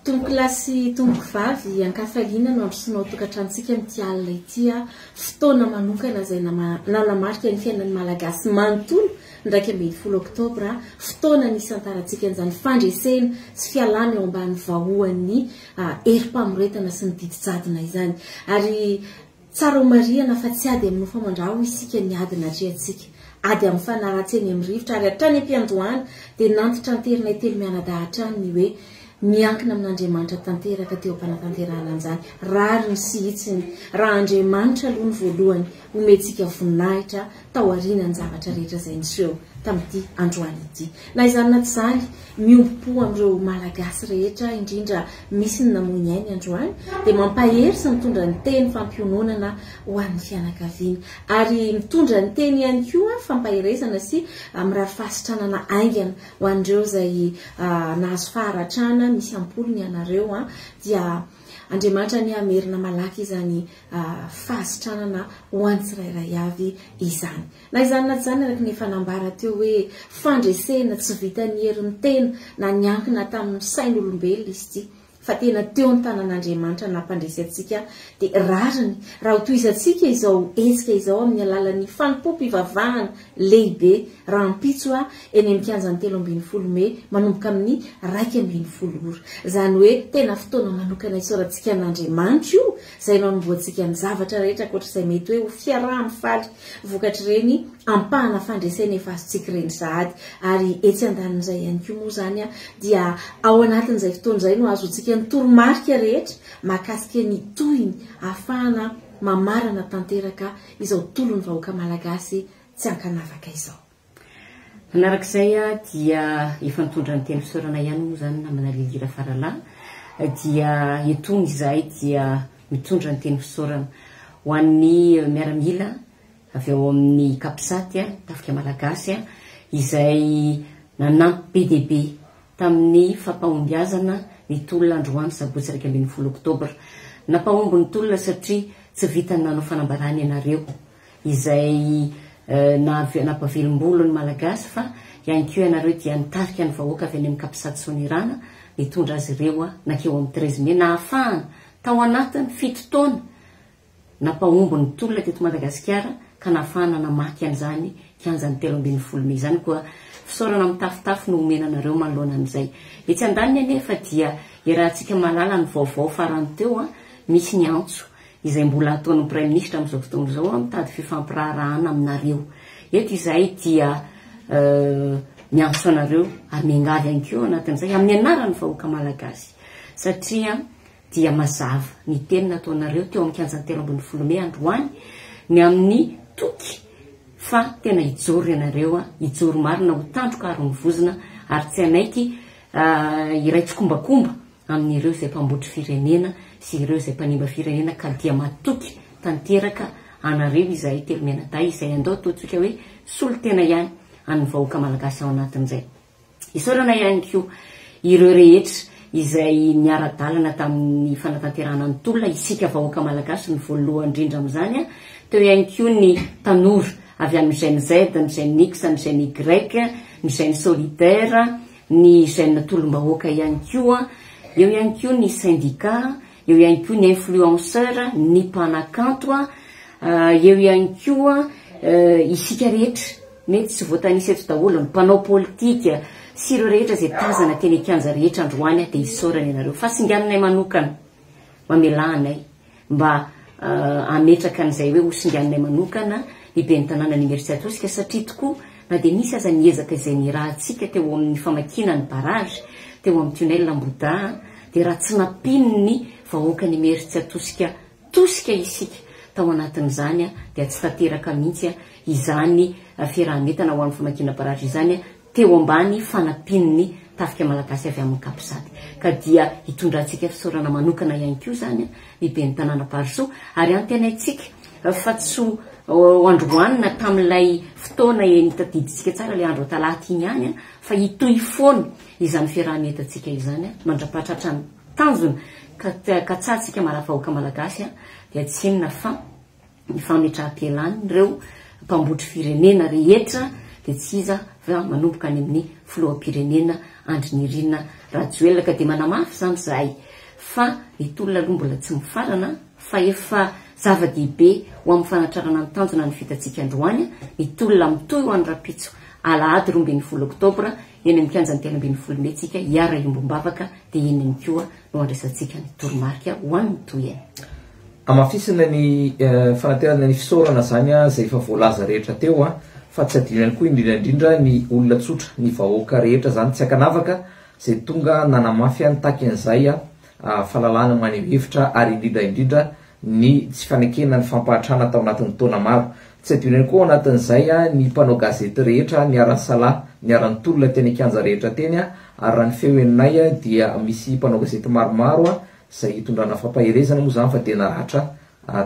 Tompoko lasy tompoko vavy ankafaliana no androsinao tokantrantsika amin'ity alina ity fotoana manokana izay nanamarika ny fiainan'ny malagasy manontolo ndraiky 20 oktobra fotoana nisantarantsika an'izany fandresena sy fialana eo ambany vahoan'ny herim-pamoretana sy ny didijadona izany ary tsara homariana fa tsy ady amin'ny famandraho isika ny ady natrehantsika ady amin'ny fanaratseny amin'ny rivotra ary hatrany am-piandohana dia nantitra anterina telo mianadahatra ny hoe miankina amin'Andriamanitra tanteraka teo am-panatanterahana an'izany rariny sy hitsiny raha Andriamanitra aloha ny voalohany omentsika voninahitra tao aorianany zavatra rehetra izay niseho tamin'ity androany ity na izany na tsy izany miompo amin'ireo malagasy rehetra indrindra misy ny namoy ainy androany dia mampahery sy mitondra ny teny fampiononana ho an'ny fianakaviana ary mitondra ny teny ihany koa fampaherezana sy mirary fahasitranana aingana ho an'ireo izay nahazo faharatrana misy ampolony ianareo dia Andriamanitra ny amerina malaky izany fahasitranana ho an'ny tsirairay avy izany. Na izany na tsy izany araka ny fanambara teo hoe fandresena tsy vitan'ny herin'ny tena na niankina tamin'ny sain'olombelona izy ity fa tena teo ny tanan'Andriamanitra nampandresy antsika dia rariny raha ho toizantsika izao hetsika izao amin'ny alalan'ny fanompo-pivavahana lehibe raha ampitso eny amin'ny kianjan'ny 13 Mey manomboka amin'ny 12 ora izany hoe tena fotoana manokana isaorantsika n'Andriamanitra io izay manomboantsika ny zavatra rehetra ankoatr'izay mety hoe ho fiaraha-mifaly vokatr'ireny ampahana fandresena efa azontsika ireny sahady ary etsy andanin'izay ihany koa moa izany dia ao anatin'izay fotoana izay no azontsika ny toromarika rehetra mahakasika ny tohiny ahafahana mamarana tanteraka izao tolony vahoaka malagasy tsy ankanavaka izao. Manarak'izay dia efa nitondra ny teny fisaorana ihany moa izany namana Lilira Faralahy dia etony izahay dia mitondra ny teny fisaorana ho an'ny miaramila avy eo amin'ny Kapisaty tafika malagasy izay nanampy PDB tamin'ny fampahombiazana ny tolona androany sabotsy 20 oktobra nampahomby ny tolona satria tsy vitany nanao fanambarany ianareo izay nampavelom-bolo ny malagasy fa ihany koa ianareo dia nitarika ny vahoaka avy any amin'ny Kapisaty Sonirana nitondra azy ireo nakeo amin'ny 13 Mey nahafahana tao anatiny 7 taona nampahomby ny tolona teto Madagasikara ka nahafahana namaky an'izany kianjan'ny 13 Mey izany koa fisaorana mitafitafy no omena anareo manoloana an'izay etsy andaniny anefa dia irahantsika malala ny vaovao farany teo misy ny antso izay mbola ataon'ny Prime Ministre amin'izao fotoana izao mitady fifampirarahana aminareo eto izay dia miantso anareo ary miangavy ihany koa anatin'izay amin'ny anaran'ny vahoaka malagasy satria dia mazava ny teny nataonareo teo amin'ny kianjan'ny 13 Mey androany ny amin'ny toky fa tena hijoro ianareo hijoro marina ho tandroka ary mivozona ary tsy anaiky iraitsokombakomba amin'ireo izay mpamboatry firenena sy ireo izay mpanimba firenena ka dia matoky tanteraka anareo izay telo mianadahy izay andao ataontsika hoe solotena ihany amin'ny vahoaka malagasy ao anatin'izay isaorana ihany koa ireo rehetra izay niara-dalana tamin'ny fanatanterahana ny tolona isika vahoaka malagasy ny voalohany indrindra amin'izany teo ihany koa ny tanora avy amin'ny Gen Z, ny Gen X, ny Gen Y, ny Gen Solidaire, ny Gen tolom-bahoaka ihany koa, eo ihany koa ny syndicat, eo ihany koa ny influenceur, ny mpanakanto, eo ihany koa isika rehetra, mety tsy voatanisa eto daholo ny mpanao politika sy ireo rehetra izay tazana teny kianja rehetra androany dia isaorana ianareo fa singananay manokana mamelanay mba ametraka an'izay hoe ho singananay manokana ny be ny tanàna Université Atosika satria tokoa na dia nisy aza niezaka izay ny rahantsika teo amin'ny famakiana ny barrage teo amin'ny tunnel Ambodà dia raha tsy nampino ny vahoaka ny Université Atosika tosika isika tao anatin'izany dia tsy tanteraka mihitsy izany fiarahametana ho amin'ny famakiana barrage izany teo ambany fanampino ny tafika malagasy avy amin'ny Kapisaty ka dia hitondrantsika fisaorana manokana ihany koa izany ny be ny tanàna Parso ary antenaitsika fa tsy androanina tamin'ilay fotoana nitadiditsika tsara ilay andro talaty iny ihany fa hitohy foana izany fiarahametantsika izany mandrapahatratra ny tanjona ka tsatsika malavahoaka malagasy dia tsy inona fa ny fametraha-pialany ireo mpambotry firenena rehetra dia tsy iza fa manomboka any amin'ny filoham-pirenena Andry Nirina rajoelaka de manamafy zany zahay fa itolona aloha mbola tsy mifarana fa efa zava-dehibe ho amin'ny fanatrarana ny tanjona ny vitatsika androany itolona mitoy ho an'ny rapitso alahady 12 oktobra eny amin'ny kianjan'ny telo 12 Mey tsika hiara iombom-bavaka de eny koa no andraisantsika ny toromarika ho an'ny toy eny amafisina ny fanaterana ny fisaorana zany zay efa voalaza rehetra teo fa tsy adinany koa indrindraindrindra ny olona tsotra ny vahoaka rehetra zany tsy akanavaka zay tonga nanamafy ny taky an'izay fahalalana maneho hevitra ary indrindraindrindra ny tsy fanekena ny fampahatrana tao anatin'ny taona maro tsy adinany koa anatin'izay ny mpanao gazety rehetra niara-salahy niara-ny tolona teny kianja rehetra teny ary raha ny feoeninay dia misy mpanao gazety maromaro zay hitondrana fampahirezana moa zany fa tena ratra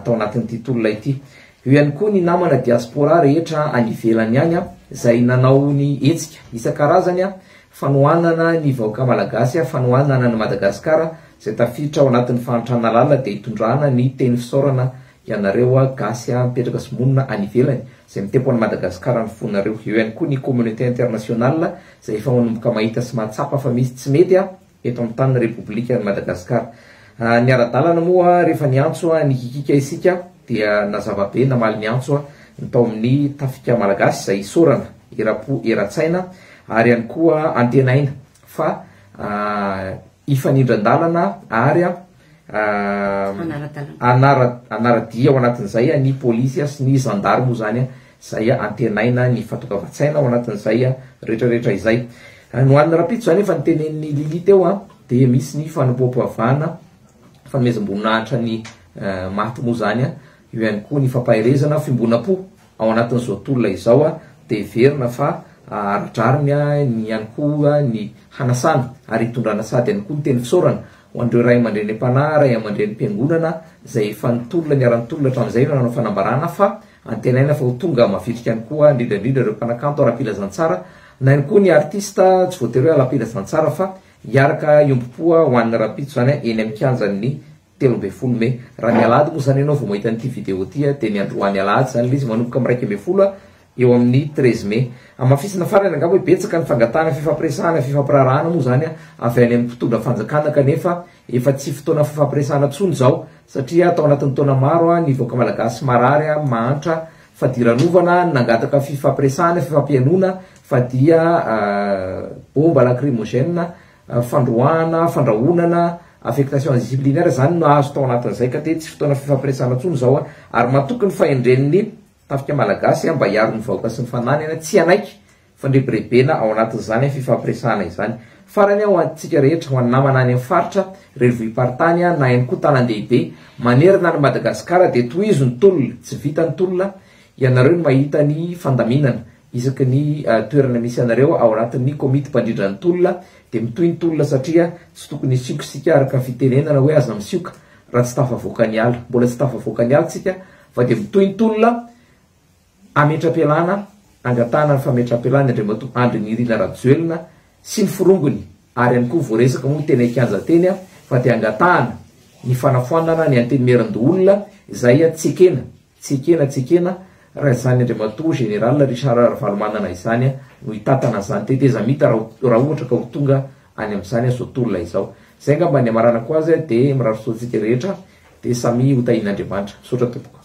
tao anatin'ity tolona ity eo ihany koa ny namana diaspora rehetra any ivelany any zay nanao ny hetsika isan-karazany fanohanana ny vahoaka malagasy fanohanana ny Madagasikara zay tafiditra ao anatin'ny fanatrana lala de hitondrana ny teny fisaorana ianareo gasy mipetraka sy monina any ivelany zay mitempo any Madagasikara ny fonareo eo ihany koa ny communauté internationale zay efa manomboka mahita sy mahatsapa fa misy tsy mety eto amin'ny tanina Repoblika ny Madagasikara ny ara-dalana moa rehefa niantso ny kikika isika dia nazava-be namaly ny antso tao amin'ny tafika malagasy zay isorana irapo eratsaina ary ihany koa antenaina fa ifanindran-dalana ary anaradia ao anatin'izay ny polisy sy ny gendarme zany zay antenaina ny fatokavatsaina ao anatin'izay rehetrarehetra izay nohan'ny rapitso zany efa nitenen'ny lili teo de misy ny fanompoam-pavahana fanomezam-boninahitra ny maty moa zany eo ihany koa ny fampahirezana fimbona-po ao anatin'izao tolona izao de verina fa aradrariny ny ihany koa ny hanasana ary hitondrana sady ihany koa ny teny fisaorana ho andreo ray aman-dreny am-panahy ray aman-dreny mpiangonana zay efa nitolona niara-ny tolona hatramin'izay nanao fanambarana fa antenaina fa ho tonga mavitrika ihany koa indrindraindrindra reo mpanakanto ara-pilazantsara na ihany koa ny artista tsy voatery hoe ala-pilazantsara fa hiaraka iombopoa ho an'ny rapitso zany eny amin'ny kianjan'ny 13 Mey raha ny alady moa zany ianao vao mahita n'ity video ty de ny androany alady zany le izy manomboka amin'ny 1 eo amin'ny 13 Mey amafisina farany angamba hoe betsaka ny fangatana fifampiresahana fifampirarahana moa zany avy any amin'ny mpitondra fanjakana kanefa efa tsy fotoana fifampiresahana tsony zao satria atao anatin'ny taona maro ny vahoaka malagasy marary mahantra fadiranovana nangataka fifampiresahana fifampianona fa dia bomba lacrymogène fandroahana fandrahonana affectation disciplinaire zany no azo tao anatin'izay ka de tsy fotoana fifampiresahana tsony zao ary matokony fahendreniny tafika malagasy mba hiaro ny vahoaka sy ny fananana tsy anaiky fandrebirebena ao anatin'izany fifampiresahana izany farany ao antsika rehetra ho annamana any amin'ny faritra revo ipartany na ihany koa tanan-dehibe manerina ny Madagasikara de toizo ny tolona tsy vita ny tolona ianareo ny mahita ny fandaminana isaky ny toerana misy anareo ao anatin'ny komity mpandrindra ny tolona de mitoy ny tolona satria tsy tokony sioksika araka ny fitenenana hoe aza misioka raha tsy tafavoaka ny ala mbola tsy tafavoaka ny ala tsika fa de mitoy ny tolona ametra-pialana angatana ny fametra-pialana andriamato andry ny irina rajoelina sy ny firongony ary ihany koa voaresaka moa tena ikianja teny fa de angatahana ny fanafoanana ny antenimeran'ny olona izay tsekena raha zany andriamato général Richard Valomanana izany no hitatana zany teteza mita raha ohatra ka ho tonga any amin'izany zao tolona izao zay ngamba ny amaranako azy de mirarosotsika rehetra de samy hotahin'Andriamanitra sotra tompoko